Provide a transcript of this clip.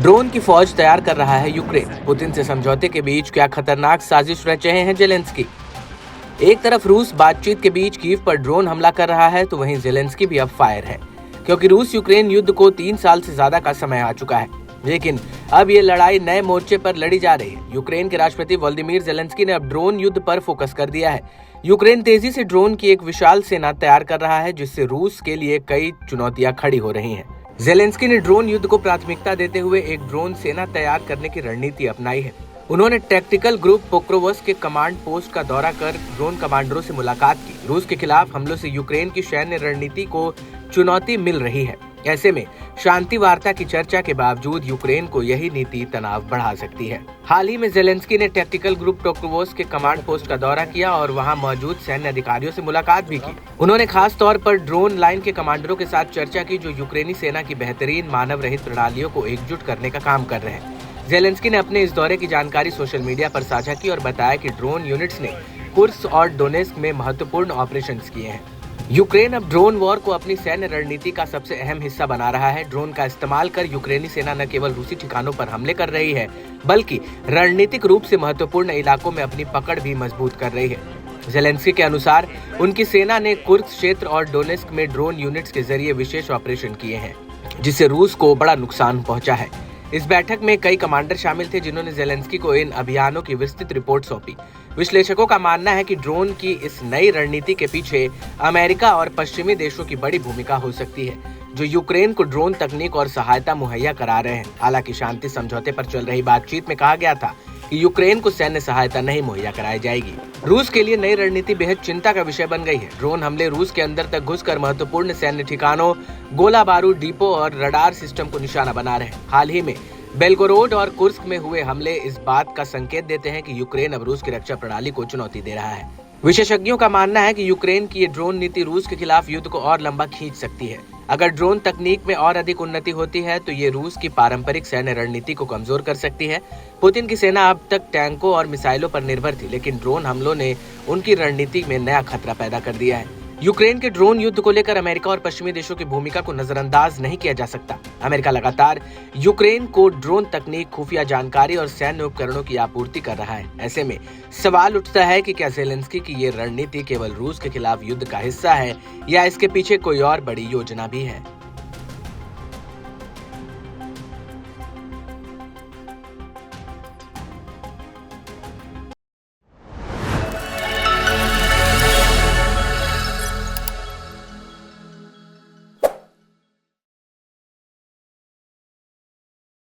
Drone की फौज तैयार कर रहा है यूक्रेन। पुतिन से समझौते के बीच क्या खतरनाक साजिश रच रहे हैं जेलेंस्की। एक तरफ रूस बातचीत के बीच कीव पर ड्रोन हमला कर रहा है तो वहीं जेलेंस्की भी अब फायर है, क्योंकि रूस यूक्रेन युद्ध को 3 साल से ज्यादा का समय आ चुका है। लेकिन अब ये लड़ाई नए मोर्चे पर लड़ी जा रही है। यूक्रेन के राष्ट्रपति व्लादिमीर जेलेंस्की ने अब ड्रोन युद्ध पर फोकस कर दिया है। यूक्रेन तेजी से ड्रोन की एक विशाल सेना तैयार कर रहा है, जिससे रूस के लिए कई चुनौतियां खड़ी हो रही हैं। जेलेंस्की ने ड्रोन युद्ध को प्राथमिकता देते हुए एक ड्रोन सेना तैयार करने की रणनीति अपनाई है। उन्होंने टैक्टिकल ग्रुप पोक्रोवस्क के कमांड पोस्ट का दौरा कर ड्रोन कमांडरों से मुलाकात की। रूस के खिलाफ हमलों से यूक्रेन की सैन्य रणनीति को चुनौती मिल रही है। ऐसे में शांति वार्ता की चर्चा के बावजूद यूक्रेन को यही नीति तनाव बढ़ा सकती है। हाल ही में जेलेंस्की ने टैक्टिकल ग्रुप पोक्रोवस्क के कमांड पोस्ट का दौरा किया और वहां मौजूद सैन्य अधिकारियों से मुलाकात भी की। उन्होंने खास तौर पर ड्रोन लाइन के कमांडरों के साथ चर्चा की, जो यूक्रेनी सेना की बेहतरीन मानव रहित प्रणालियों को एकजुट करने का काम कर रहे हैं। जेलेंस्की ने अपने इस दौरे की जानकारी सोशल मीडिया पर साझा की और बताया कि ड्रोन यूनिट्स ने कुर्स्क और डोनेस्क में महत्वपूर्ण ऑपरेशंस किए हैं। यूक्रेन अब ड्रोन वॉर को अपनी सैन्य रणनीति का सबसे अहम हिस्सा बना रहा है। ड्रोन का इस्तेमाल कर यूक्रेनी सेना न केवल रूसी ठिकानों पर हमले कर रही है, बल्कि रणनीतिक रूप से महत्वपूर्ण इलाकों में अपनी पकड़ भी मजबूत कर रही है। जेलेंस्की के अनुसार उनकी सेना ने कुर्स्क क्षेत्र और डोनेस्क में ड्रोन यूनिट्स के जरिए विशेष ऑपरेशन किए हैं, जिससे रूस को बड़ा नुकसान पहुंचा है। इस बैठक में कई कमांडर शामिल थे, जिन्होंने जेलेंस्की को इन अभियानों की विस्तृत रिपोर्ट सौंपी। विश्लेषकों का मानना है कि ड्रोन की इस नई रणनीति के पीछे अमेरिका और पश्चिमी देशों की बड़ी भूमिका हो सकती है, जो यूक्रेन को ड्रोन तकनीक और सहायता मुहैया करा रहे हैं। हालांकि शांति समझौते पर चल रही बातचीत में कहा गया था कि यूक्रेन को सैन्य सहायता नहीं मुहैया कराई जाएगी। रूस के लिए नई रणनीति बेहद चिंता का विषय बन गई है। ड्रोन हमले रूस के अंदर तक घुसकर महत्वपूर्ण सैन्य ठिकानों, गोला बारूद डिपो और रडार सिस्टम को निशाना बना रहे हैं। हाल ही में बेलगोरोड और कुर्स्क में हुए हमले इस बात का संकेत देते हैं कि यूक्रेन अब रूस की रक्षा प्रणाली को चुनौती दे रहा है। विशेषज्ञों का मानना है कि यूक्रेन की ये ड्रोन नीति रूस के खिलाफ युद्ध को और लंबा खींच सकती है। अगर ड्रोन तकनीक में और अधिक उन्नति होती है तो ये रूस की पारंपरिक सैन्य रणनीति को कमजोर कर सकती है। पुतिन की सेना अब तक टैंकों और मिसाइलों पर निर्भर थी, लेकिन ड्रोन हमलों ने उनकी रणनीति में नया खतरा पैदा कर दिया है। यूक्रेन के ड्रोन युद्ध को लेकर अमेरिका और पश्चिमी देशों की भूमिका को नजरअंदाज नहीं किया जा सकता। अमेरिका लगातार यूक्रेन को ड्रोन तकनीक, खुफिया जानकारी और सैन्य उपकरणों की आपूर्ति कर रहा है। ऐसे में सवाल उठता है कि क्या जेलेंस्की की ये रणनीति केवल रूस के खिलाफ युद्ध का हिस्सा है या इसके पीछे कोई और बड़ी योजना भी है।